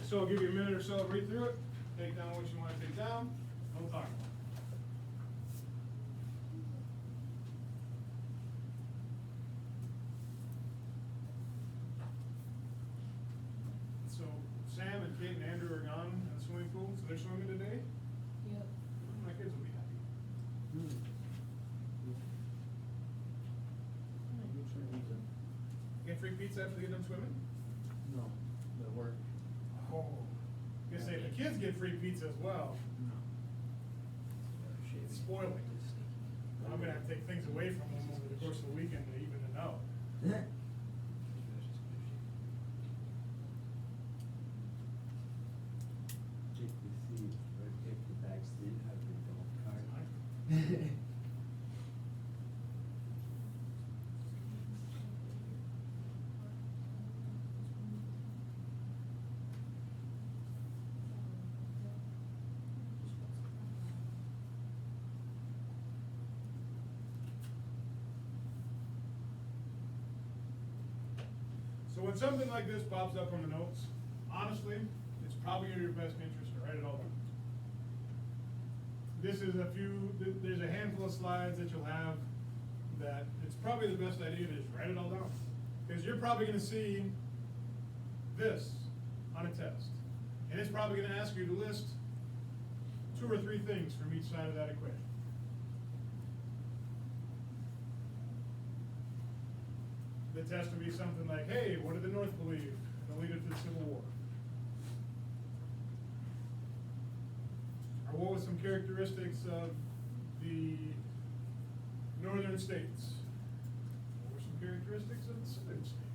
So I'll give you a minute or so to read through it, take down what you want to take down, and we'll talk about it. So Sam and Kate and Andrew are gone in the swimming pool, so they're swimming today. Yep. My kids will be happy. Get free pizza after they get done swimming? No, that work. Oh, I say the kids get free pizza as well. It's spoiling. I'm gonna have to take things away from them over the course of the weekend to even it out. Check the seat, or check the back seat, have the golf cart. So when something like this pops up on the notes, honestly, it's probably in your best interest to write it all down. This is there's a handful of slides that you'll have that it's probably the best idea to just write it all down. Because you're probably gonna see this on a test. And it's probably gonna ask you to list 2 or 3 things from each side of that equation. The test would be something like, hey, what did the North believe that led to the Civil War? Or what were some characteristics of the northern states? What were some characteristics of the southern states?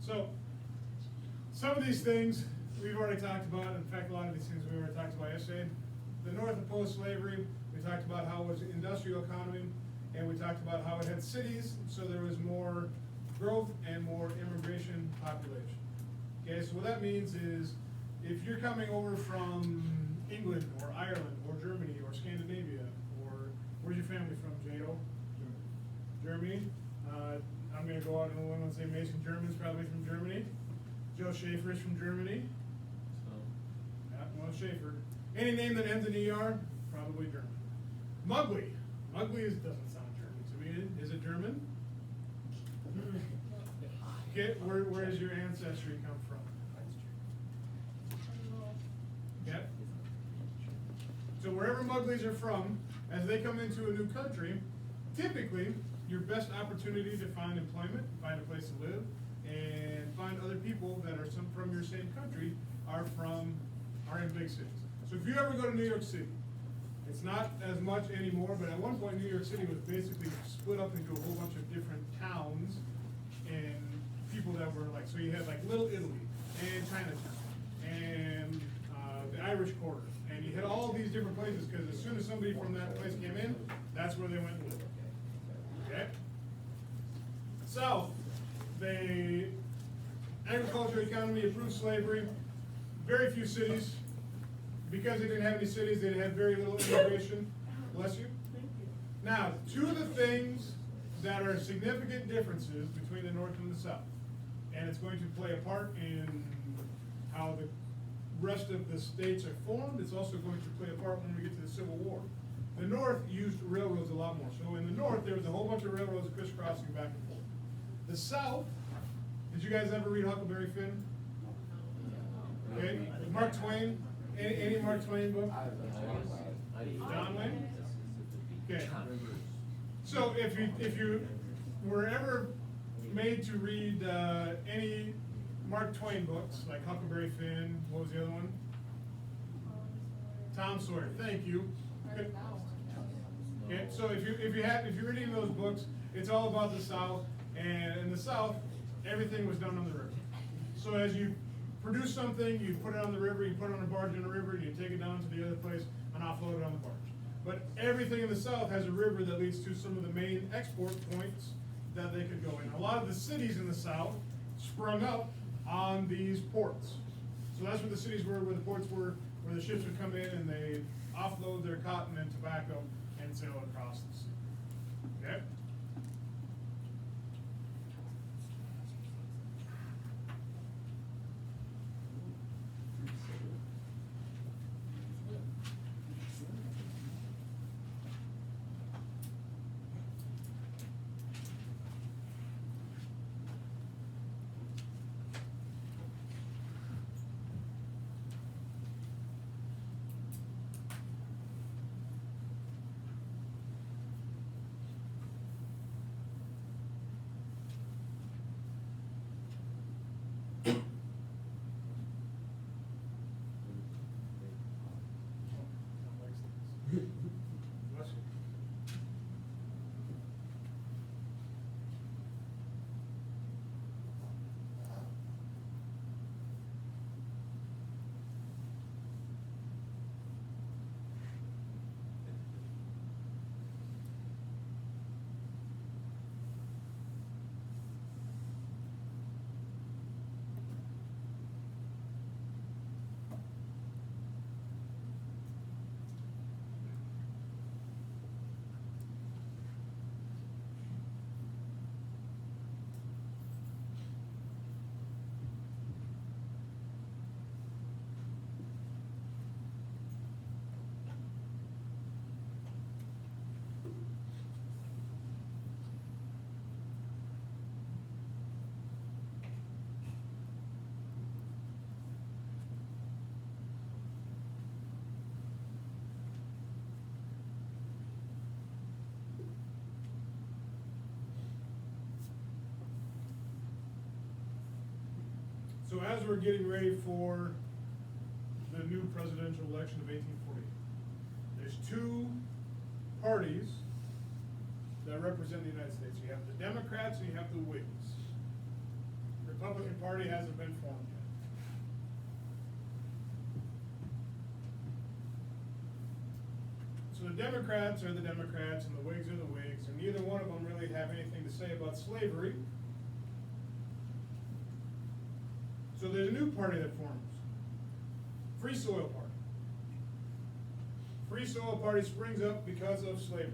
So, some of these things we've already talked about. In fact, a lot of these things we already talked about yesterday. The North opposed slavery. We talked about how it was an industrial economy, and we talked about how it had cities, so there was more growth and more immigration population. Okay, so what that means is, if you're coming over from England or Ireland or Germany or Scandinavia, or where's your family from, J.O.? Germany. I'm going to go out on a limb and say Mason German's probably from Germany. Joe Schaefer is from Germany. Yeah, well, Schaefer. Any name that ends in ER, probably German. Mugly. Mugly doesn't sound German to me. Is it German? Okay, where does your ancestry come from? Okay. So wherever Muglies are from, as they come into a new country, typically your best opportunity to find employment, find a place to live, and find other people that are from your same country are in big cities. So if you ever go to New York City, it's not as much anymore, but at one point New York City was basically split up into a whole bunch of different towns and people that were like, so you had like Little Italy and Chinatown and the Irish Quarter, and you had all these different places because as soon as somebody from that place came in, that's where they went to live. Okay? South, the agriculture economy approved slavery, very few cities. Because they didn't have any cities, they had very little immigration. Bless you. Now, 2 of the things that are significant differences between the North and the South, and it's going to play a part in how the rest of the states are formed. It's also going to play a part when we get to the Civil War. The North used railroads a lot more. So in the North, there was a whole bunch of railroads crisscrossing back and forth. The South, did you guys ever read Huckleberry Finn? Okay, Mark Twain. Any Mark Twain book? John Wayne? Okay. So if you were ever made to read any Mark Twain books, like Huckleberry Finn, what was the other one? Tom Sawyer, thank you. Good. Okay, so if you're reading those books, it's all about the South, and in the South, everything was done on the river. So as you produce something, you put it on the river, you put it on a barge in the river, and you take it down to the other place and offload it on the barge. But everything in the South has a river that leads to some of the main export points that they could go in. A lot of the cities in the South sprung up on these ports. So that's what the cities were, where the ports were, where the ships would come in and they offload their cotton and tobacco and sail across the sea. Okay? Bless you. So as we're getting ready for the new presidential election of 1848, there's two parties that represent the United States. You have the Democrats and you have the Whigs. The Republican Party hasn't been formed yet. So the Democrats are the Democrats and the Whigs are the Whigs, and neither one of them really have anything to say about slavery. So there's a new party that forms, Free Soil Party. Free Soil Party springs up because of slavery.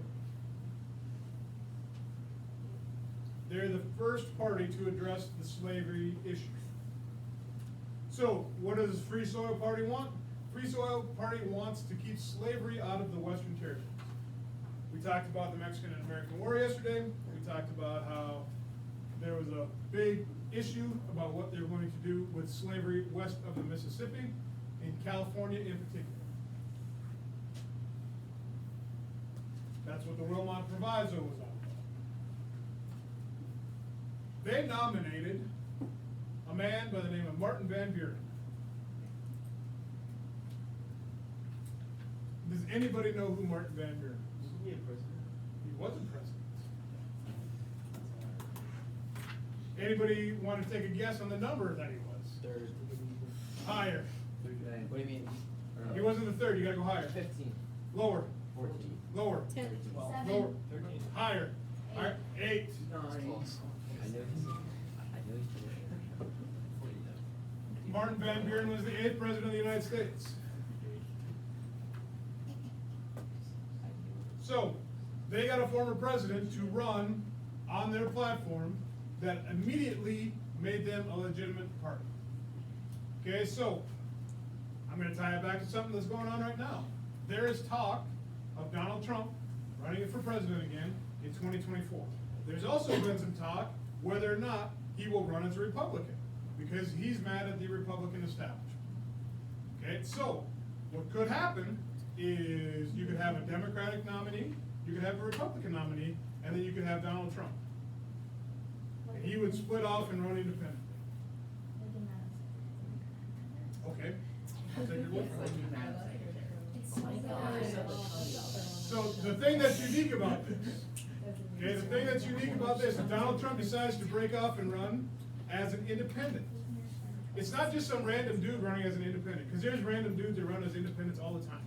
They're the first party to address the slavery issue. So what does Free Soil Party want? Free Soil Party wants to keep slavery out of the Western Territories. We talked about the Mexican and American War yesterday. We talked about how there was a big issue about what they were going to do with slavery west of the Mississippi, in California in particular. That's what the Wilmot Proviso was all about. They nominated a man by the name of Martin Van Buren. Does anybody know who Martin Van Buren is? Isn't he a president? He was a president. Anybody want to take a guess on the number that he was? Third. Higher. What do you mean? He wasn't the third, you gotta go higher. 15. Lower. 14. Lower. 10. Lower. 7. 13. Higher. Higher. 8. Martin Van Buren was the 8th president of the United States. So, they got a former president to run on their platform that immediately made them a legitimate party. Okay, so, I'm gonna tie it back to something that's going on right now. There is talk of Donald Trump running for president again in 2024. There's also been some talk whether or not he will run as a Republican, because he's mad at the Republican establishment. Okay, so, what could happen is you could have a Democratic nominee, you could have a Republican nominee, and then you could have Donald Trump. And he would split off and run independently. Like in Okay? I'll take your word for it. So the thing that's unique about this, okay, the thing that's unique about this is Donald Trump decides to break off and run as an independent. It's not just some random dude running as an independent, because there's random dudes that run as independents all the time.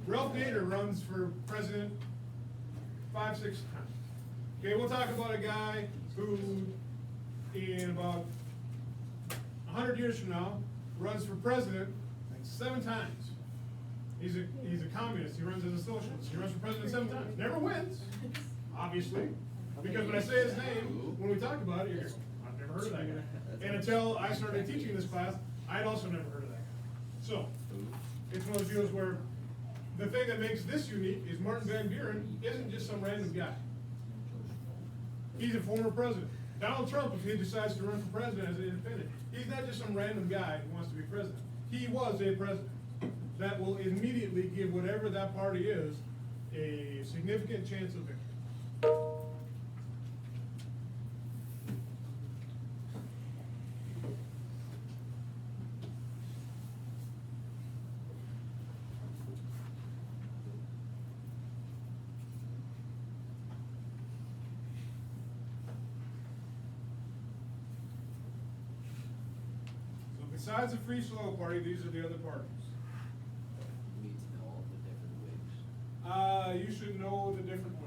Ralph Nader runs for president 5, 6 times. Okay, we'll talk about a guy who, in about 100 years from now, runs for president like 7 times. He's a communist. He runs as a socialist. He runs for president 7 times. Never wins, obviously, because when I say his name, when we talk about it, you're I've never heard of that guy. And until I started teaching this class, I'd also never heard of that guy. So it's one of those deals where the thing that makes this unique is Martin Van Buren isn't just some random guy. He's a former president. Donald Trump, if he decides to run for president as an independent, he's not just some random guy who wants to be president. He was a president. That will immediately give whatever that party is a significant chance of victory. So besides the Free Soil Party, these are the other parties. We need to know all the different wigs. You should know the different ways.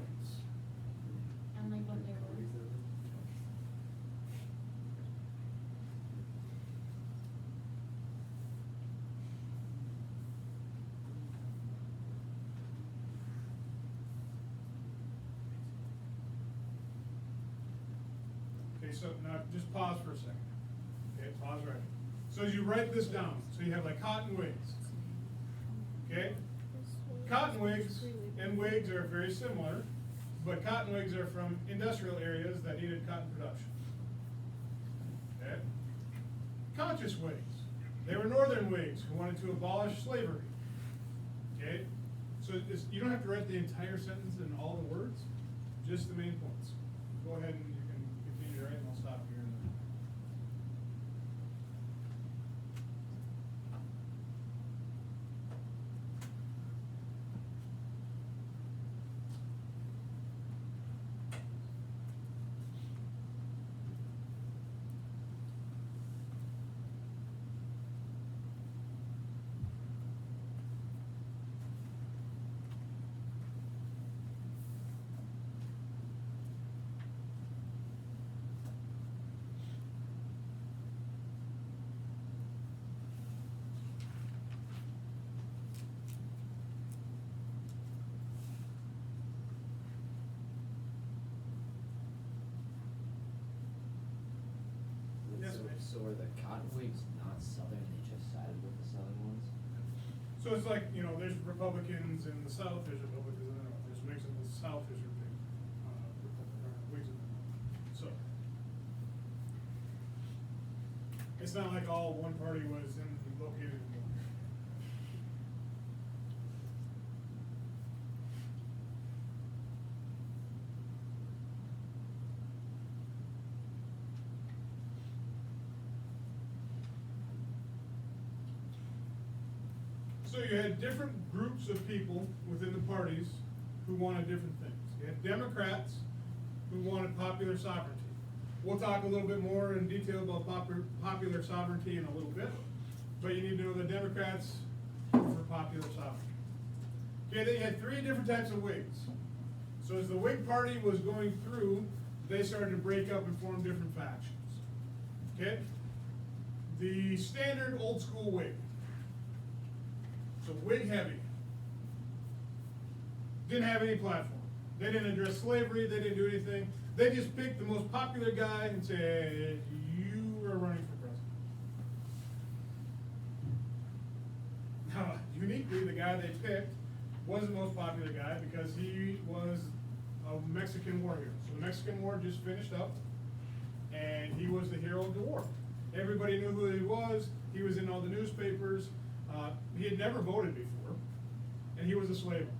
And like what they were. Okay, so now just pause for a second. Okay, pause right. So as you write this down, so you have like cotton wigs. Okay? Cotton wigs and wigs are very similar, but cotton wigs are from industrial areas that needed cotton production. Okay? Conscious wigs. They were northern wigs who wanted to abolish slavery. Okay? So you don't have to write the entire sentence and all the words, just the main points. Go ahead and you can continue to write and I'll stop here. Yes, ma'am. So are the cotton wigs not southern, they just sided with the southern ones? So it's like, you know, there's Republicans in the South, there's Republicans in the North, there's wigs in the South, there's your big, wigs in the North. So. It's not like all one party was located in one. So you had different groups of people within the parties who wanted different things. You had Democrats who wanted popular sovereignty. We'll talk a little bit more in detail about popular sovereignty in a little bit, but you need to know the Democrats were for popular sovereignty. Okay, they had 3 different types of Whigs. So as the Whig Party was going through, they started to break up and form different factions. Okay? The standard old school Whig. So Whig heavy. Didn't have any platform. They didn't address slavery, they didn't do anything. They just picked the most popular guy and said, you are running for president. Now, uniquely, the guy they picked was the most popular guy because he was a Mexican war hero. So the Mexican War just finished up, and he was the hero of the war. Everybody knew who he was. He was in all the newspapers. He had never voted before, and he was a slave owner.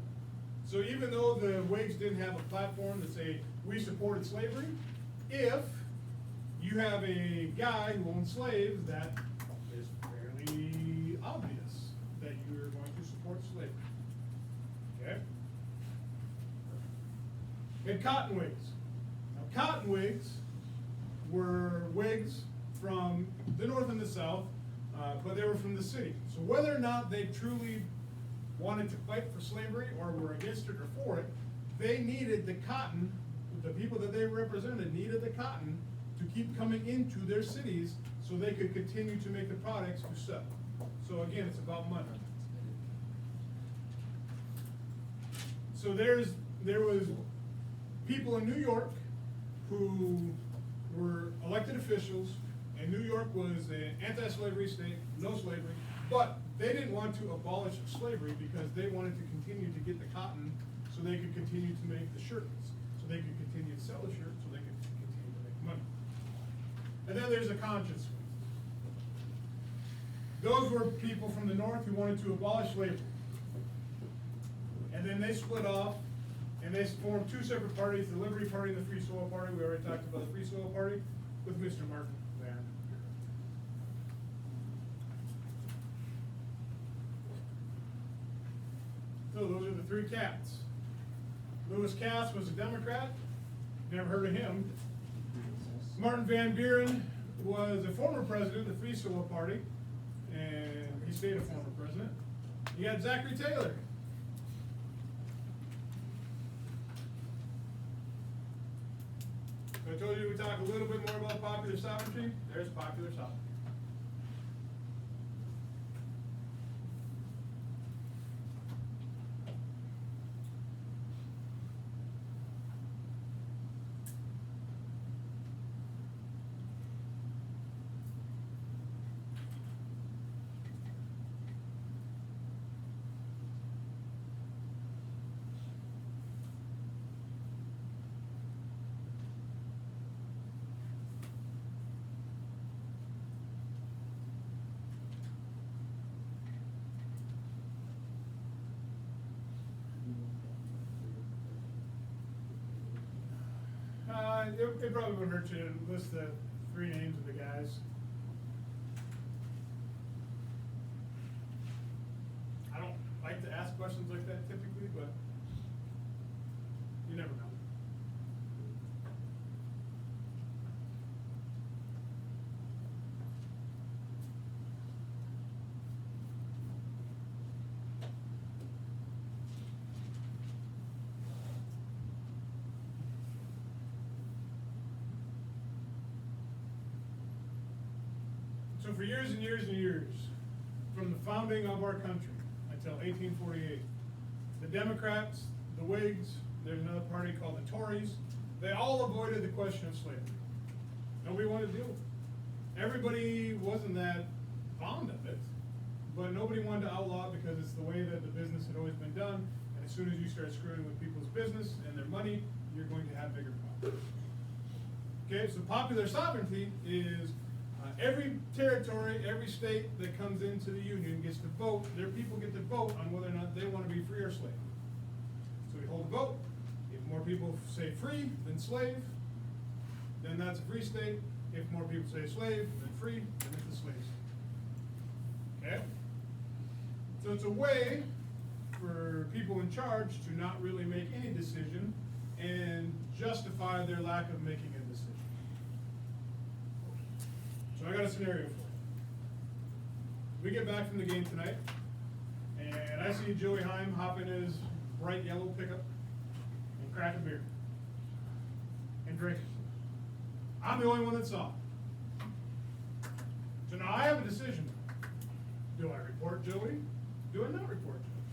So even though the Whigs didn't have a platform that say, we supported slavery, if you have a guy who owns slaves, that is fairly obvious that you are going to support slavery. Okay? And cotton wigs. Now, cotton wigs were wigs from the North and the South, but they were from the city. So whether or not they truly wanted to fight for slavery or were against it or for it, they needed the cotton, the people that they represented needed the cotton to keep coming into their cities so they could continue to make the products to sell. So again, it's about money. So there was people in New York who were elected officials, and New York was an anti-slavery state, no slavery, but they didn't want to abolish slavery because they wanted to continue to get the cotton so they could continue to make the shirts, so they could continue to sell the shirts, so they could continue to make money. And then there's a conscience. Those were people from the North who wanted to abolish slavery. And then they split off, and they formed two separate parties, the Liberty Party and the Free Soil Party. We already talked about the Free Soil Party with Mr. Martin Van. So those are the three cats. Lewis Cass was a Democrat, never heard of him. Martin Van Buren was a former president of the Free Soil Party, and he stayed a former president. You got Zachary Taylor. I told you we talk a little bit more about popular sovereignty. There's popular sovereignty. It probably wouldn't hurt you to list the three names of the guys. I don't like to ask questions like that typically, but you never know. So for years and years and years, from the founding of our country until 1848, the Democrats, the Whigs, there's another party called the Tories, they all avoided the question of slavery. Nobody wanted to deal with it. Everybody wasn't that fond of it, but nobody wanted to outlaw it because it's the way that the business had always been done, and as soon as you start screwing with people's business and their money, you're going to have bigger problems. Okay, so popular sovereignty is every territory, every state that comes into the Union gets to vote, their people get to vote on whether or not they want to be free or slave. So we hold a vote. If more people say free than slave, then that's a free state. If more people say slave than free, then it's a slave state. Okay? So it's a way for people in charge to not really make any decision and justify their lack of making a decision. So I got a scenario for you. We get back from the game tonight, and I see Joey Heim hop in his bright yellow pickup and crack a beer and drink it. I'm the only one that saw it. So now I have a decision. Do I report Joey? Do I not report Joey?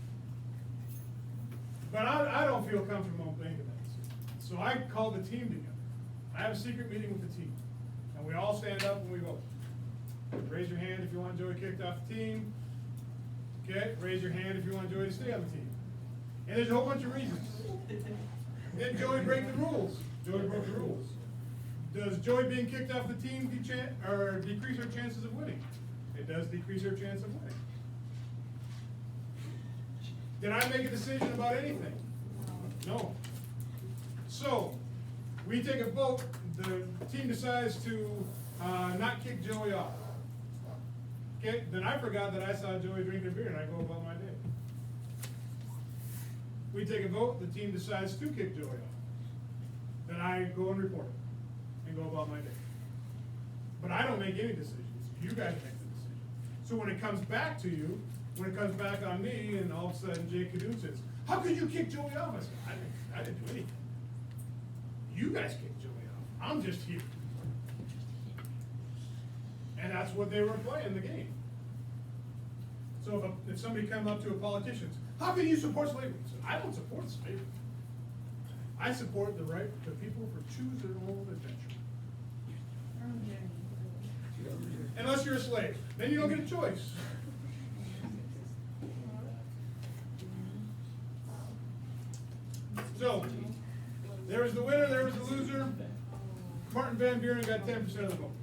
But I don't feel comfortable making that decision. So I call the team together. I have a secret meeting with the team. And we all stand up and we vote. Raise your hand if you want Joey kicked off the team. Okay, raise your hand if you want Joey to stay on the team. And there's a whole bunch of reasons. Did Joey break the rules? Joey broke the rules. Does Joey being kicked off the team decrease our chances of winning? It does decrease our chance of winning. Did I make a decision about anything? No. So, we take a vote, the team decides to not kick Joey off. Okay, Okay, then I forgot that I saw Joey drinking beer and I go about my day. We take a vote, the team decides to kick Joey off. Then I go and report it and go about my day. But I don't make any decisions. You guys make the decision. So when it comes back to you, when it comes back on me, and all of a sudden Jake Cadoon says, "How could you kick Joey off?" I said, I didn't do anything. You guys kicked Joey off. I'm just here. And that's what they were playing the game. So if somebody comes up to a politician, "How can you support slavery?" I said, I don't support slavery. I support the right to people to choose their own adventure. Unless you're a slave, then you don't get a choice. So, there was the winner, there was the loser. Martin Van Buren got 10% of the votes.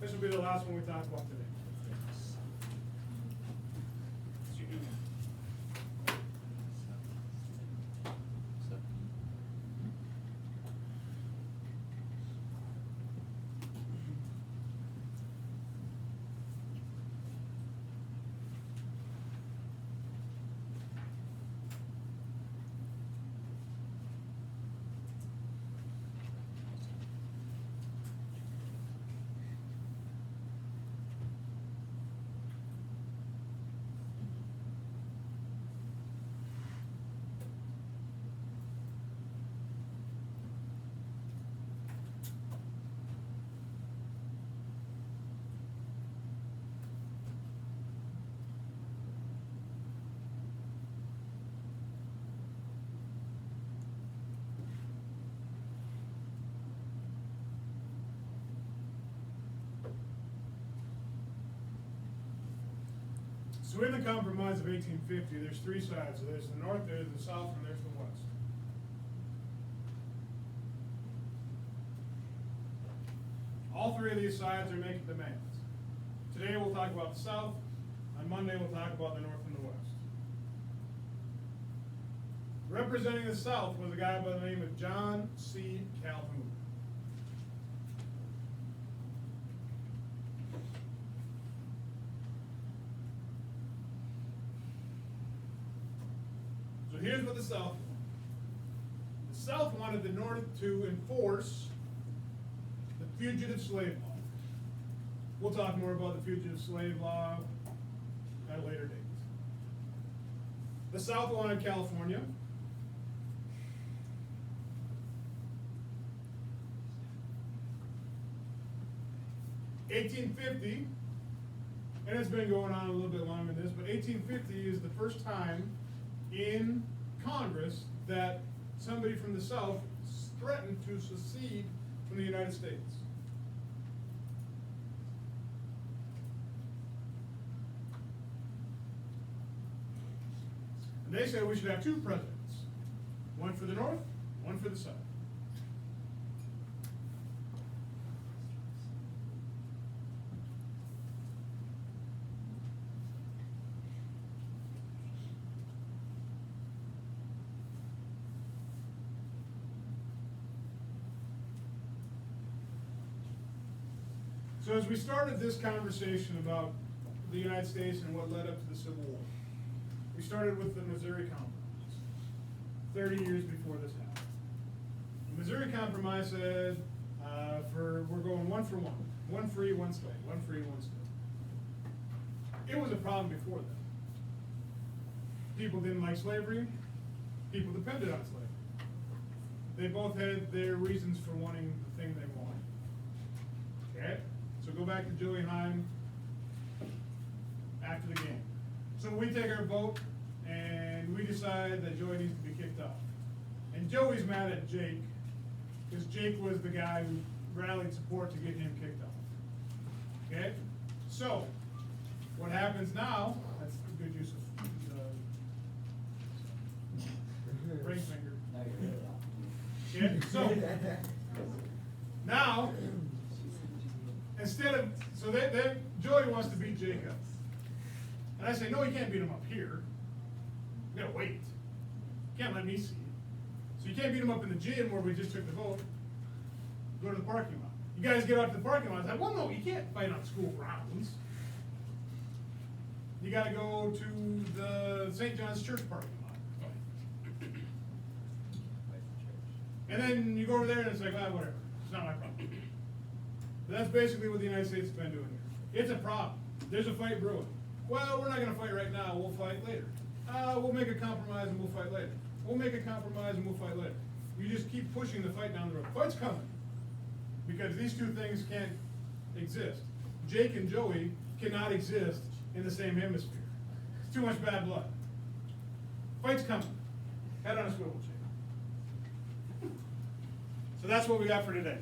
This will be the last one we talk about today. So in the Compromise of 1850, there's three sides. So there's the North, there's the South, and there's the West. All three of these sides are making demands. Today we'll talk about the South. On Monday we'll talk about the North and the West. Representing the South was a guy by the name of John C. Calhoun. So here's what the South wanted. The South wanted the North to enforce the fugitive slave law. We'll talk more about the fugitive slave law at a later date. The South wanted California. (1850), and it's been going on a little bit longer than this, but 1850 is the first time in Congress that somebody from the South threatened to secede from the United States. And they said we should have two presidents, one for the North, one for the South. So as we started this conversation about the United States and what led up to the Civil War, we started with the Missouri Compromise, 30 years before this happened. The Missouri Compromise said, we're going one for one, one free, one slave, one free, one slave. It was a problem before that. People didn't like slavery, people depended on slavery. They both had their reasons for wanting the thing they wanted. Okay? So go back to Joey Heim after the game. So we take our vote and we decide that Joey needs to be kicked off. And Joey's mad at Jake because Jake was the guy who rallied support to get him kicked off. Okay? So what happens now, that's a good use of ring finger. Okay? So now, instead of, Joey wants to beat Jake up. And I say, no, you can't beat them up here. You gotta wait. You can't let me see. So you can't beat them up in the gym where we just took the vote. Go to the parking lot. You guys get out to the parking lot. I said, well, no, you can't fight on school grounds. You gotta go to the St. John's Church parking lot. And then you go over there and it's like, ah, whatever. It's not my problem. But that's basically what the United States has been doing here. It's a problem. There's a fight brewing. Well, we're not gonna fight right now, we'll fight later. We'll make a compromise and we'll fight later. We'll make a compromise and we'll fight later. You just keep pushing the fight down the road. The fight's coming. Because these two things can't exist. Jake and Joey cannot exist in the same hemisphere. It's too much bad blood. Fight's coming. Head on a swivel, Jake. So that's what we got for today.